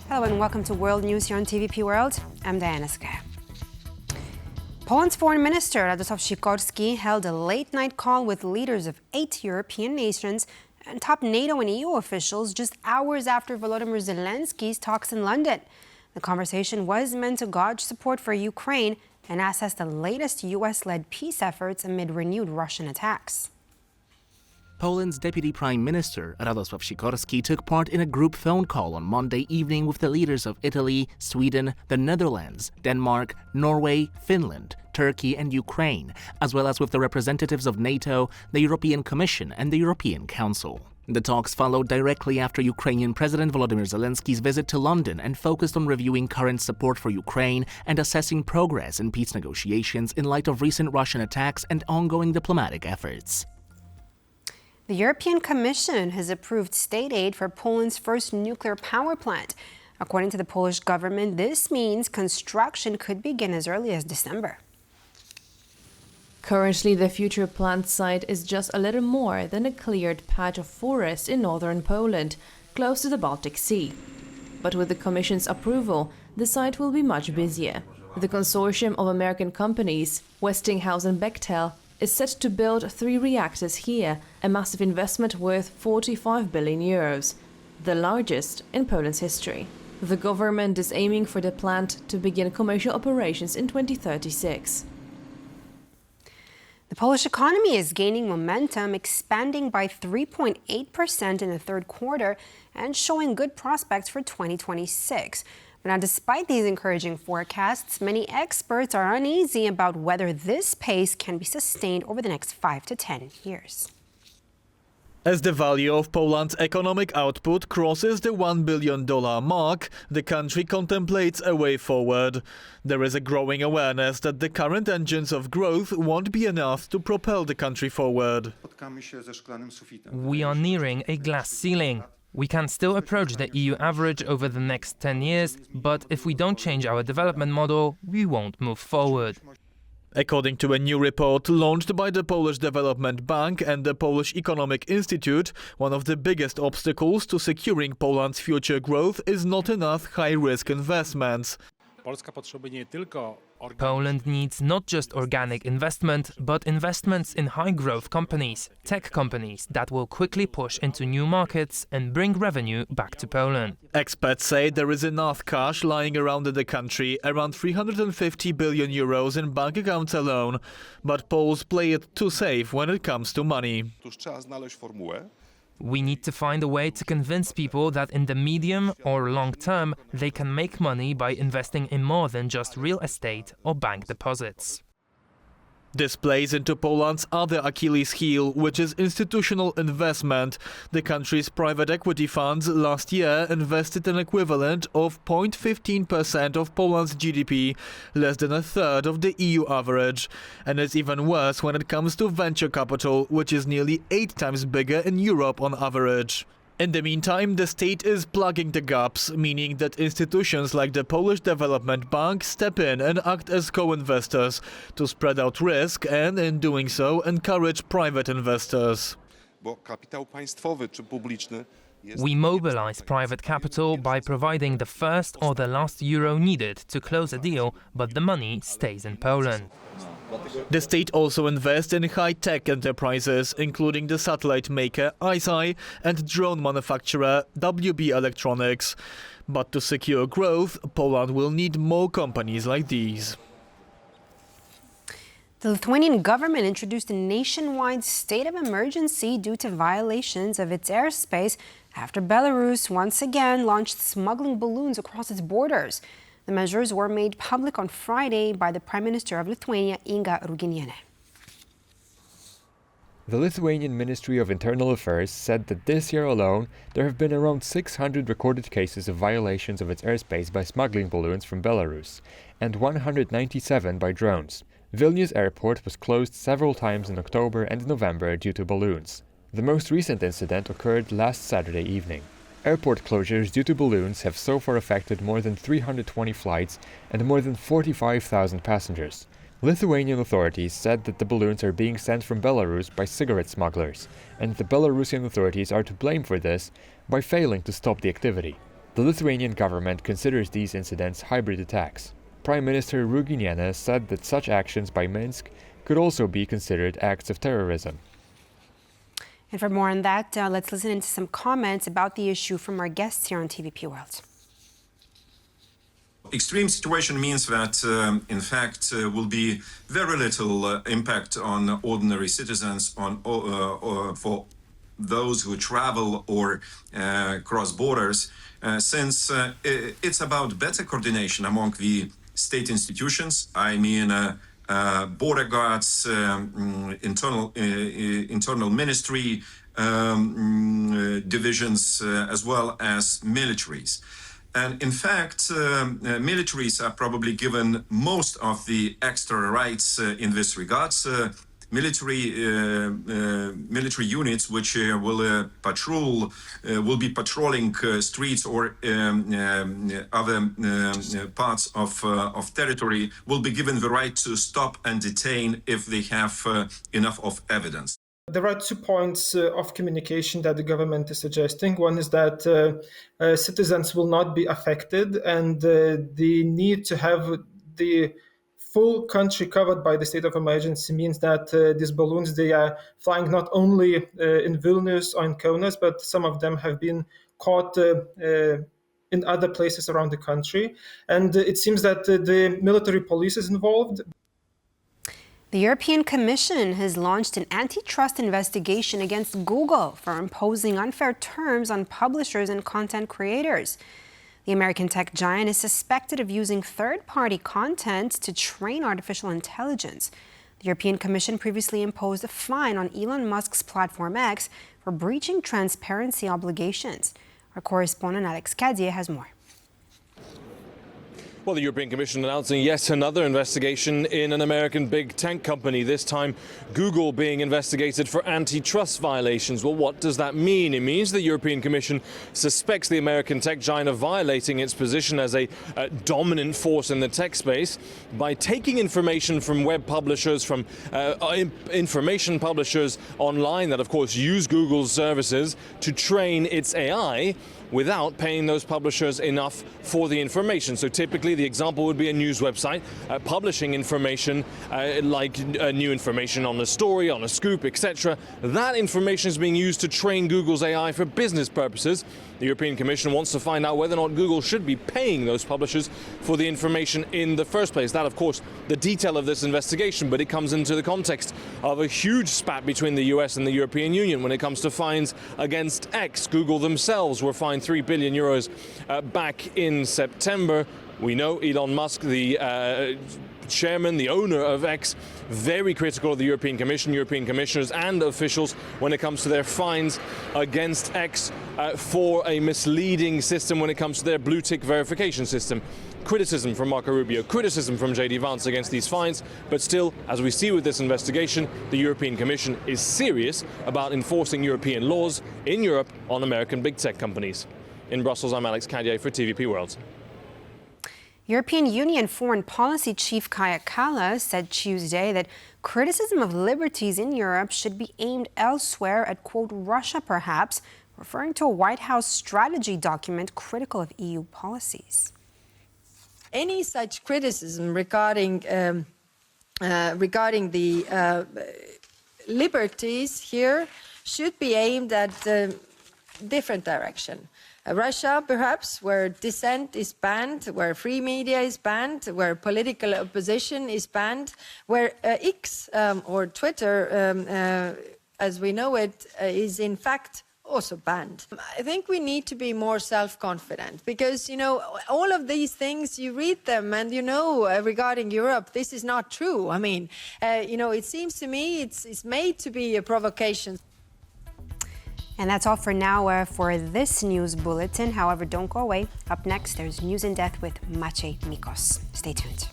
Hello and welcome to World News here on TVP World. I'm Diana Skaya. Poland's Foreign Minister Radosław Sikorski held a late-night call with leaders of 8 European nations and top NATO and EU officials just hours after Volodymyr Zelenskyy's talks in London. The conversation was meant to gauge support for Ukraine and assess the latest US-led peace efforts amid renewed Russian attacks. Poland's Deputy Prime Minister Radosław Sikorski took part in a group phone call on Monday evening with the leaders of Italy, Sweden, the Netherlands, Denmark, Norway, Finland, Turkey and Ukraine, as well as with the representatives of NATO, the European Commission and the European Council. The talks followed directly after Ukrainian President Volodymyr Zelenskyy's visit to London and focused on reviewing current support for Ukraine and assessing progress in peace negotiations in light of recent Russian attacks and ongoing diplomatic efforts. The European Commission has approved state aid for Poland's first nuclear power plant. According to the Polish government, this means construction could begin as early as December. Currently, the future plant site is just a little more than a cleared patch of forest in northern Poland, close to the Baltic Sea. But with the Commission's approval, the site will be much busier. The consortium of American companies, Westinghouse and Bechtel, is set to build 3 reactors here, a massive investment worth 45 billion euros, the largest in Poland's history. The government is aiming for the plant to begin commercial operations in 2036. The Polish economy is gaining momentum, expanding by 3.8% in the third quarter and showing good prospects for 2026. But now, despite these encouraging forecasts, many experts are uneasy about whether this pace can be sustained over the next 5 to 10 years. As the value of Poland's economic output crosses the $1 billion mark, the country contemplates a way forward. There is a growing awareness that the current engines of growth won't be enough to propel the country forward. We are nearing a glass ceiling. We can still approach the EU average over the next 10 years, but if we don't change our development model, we won't move forward. According to a new report launched by the Polish Development Bank and the Polish Economic Institute, one of the biggest obstacles to securing Poland's future growth is not enough high-risk investments. Poland needs not just organic investment, but investments in high-growth companies, tech companies that will quickly push into new markets and bring revenue back to Poland. Experts say there is enough cash lying around in the country, around 350 billion euros in bank accounts alone, but Poles play it too safe when it comes to money. We need to find a way to convince people that in the medium or long term, they can make money by investing in more than just real estate or bank deposits. This plays into Poland's other Achilles heel, which is institutional investment. The country's private equity funds last year invested an equivalent of 0.15% of Poland's GDP, less than a third of the EU average. And it's even worse when it comes to venture capital, which is nearly 8 times bigger in Europe on average. In the meantime, the state is plugging the gaps, meaning that institutions like the Polish Development Bank step in and act as co-investors to spread out risk and, in doing so, encourage private investors. We mobilize private capital by providing the first or the last euro needed to close a deal, but the money stays in Poland. The state also invests in high-tech enterprises, including the satellite maker ICEYE and drone manufacturer WB Electronics. But to secure growth, Poland will need more companies like these. The Lithuanian government introduced a nationwide state of emergency due to violations of its airspace after Belarus once again launched smuggling balloons across its borders. The measures were made public on Friday by the Prime Minister of Lithuania, Inga Ruginienė. The Lithuanian Ministry of Internal Affairs said that this year alone there have been around 600 recorded cases of violations of its airspace by smuggling balloons from Belarus, and 197 by drones. Vilnius airport was closed several times in October and November due to balloons. The most recent incident occurred last Saturday evening. Airport closures due to balloons have so far affected more than 320 flights and more than 45,000 passengers. Lithuanian authorities said that the balloons are being sent from Belarus by cigarette smugglers, and the Belarusian authorities are to blame for this by failing to stop the activity. The Lithuanian government considers these incidents hybrid attacks. Prime Minister Ruginienė said that such actions by Minsk could also be considered acts of terrorism. And for more on that, let's listen into some comments about the issue from our guests here on TVP World. Extreme situation means that, in fact, will be very little impact on ordinary citizens, for those who travel or cross borders, since it's about better coordination among the state institutions. I mean, border guards, internal ministry divisions, as well as militaries. And in fact, militaries are probably given most of the extra rights in this regard. Military units which will be patrolling streets or other parts of territory, will be given the right to stop and detain if they have enough of evidence. There are 2 points of communication that the government is suggesting. One is that citizens will not be affected, and the need to have the full country covered by the state of emergency means that these balloons, they are flying not only in Vilnius or in Kaunas, but some of them have been caught in other places around the country. And it seems that the military police is involved. The European Commission has launched an antitrust investigation against Google for imposing unfair terms on publishers and content creators. The American tech giant is suspected of using third-party content to train artificial intelligence. The European Commission previously imposed a fine on Elon Musk's platform X for breaching transparency obligations. Our correspondent Alex Kadzie has more. Well, the European Commission announcing yet another investigation in an American big tech company, this time Google being investigated for antitrust violations. Well, what does that mean? It means the European Commission suspects the American tech giant of violating its position as a dominant force in the tech space by taking information from web publishers, from information publishers online that, of course, use Google's services to train its AI without paying those publishers enough for the information. So typically the example would be a news website publishing information like new information on a story, on a scoop, etc. That information is being used to train Google's AI for business purposes. The European Commission wants to find out whether or not Google should be paying those publishers for the information in the first place. That, of course, the detail of this investigation, but it comes into the context of a huge spat between the US and the European Union when it comes to fines against X. Google themselves were fined €3 billion back in September. We know Elon Musk, the chairman, the owner of X, very critical of the European Commission, European commissioners and officials when it comes to their fines against X for a misleading system when it comes to their blue tick verification system. Criticism from Marco Rubio, criticism from JD Vance against these fines, but still, as we see with this investigation, the European Commission is serious about enforcing European laws in Europe on American big tech companies. In Brussels, I'm Alex Kadzie for TVP World. European Union Foreign Policy Chief Kaja Kallas said Tuesday that criticism of liberties in Europe should be aimed elsewhere at, quote, Russia perhaps, referring to a White House strategy document critical of EU policies. Any such criticism regarding the liberties here should be aimed at a different direction. Russia, perhaps, where dissent is banned, where free media is banned, where political opposition is banned, where X or Twitter, as we know it, is in fact also banned. I think we need to be more self-confident because, you know, all of these things, you read them and, you know, regarding Europe, this is not true. I mean, you know, it seems to me it's made to be a provocation. And that's all for now for this news bulletin. However, don't go away. Up next, there's News in Depth with Maciej Mikos. Stay tuned.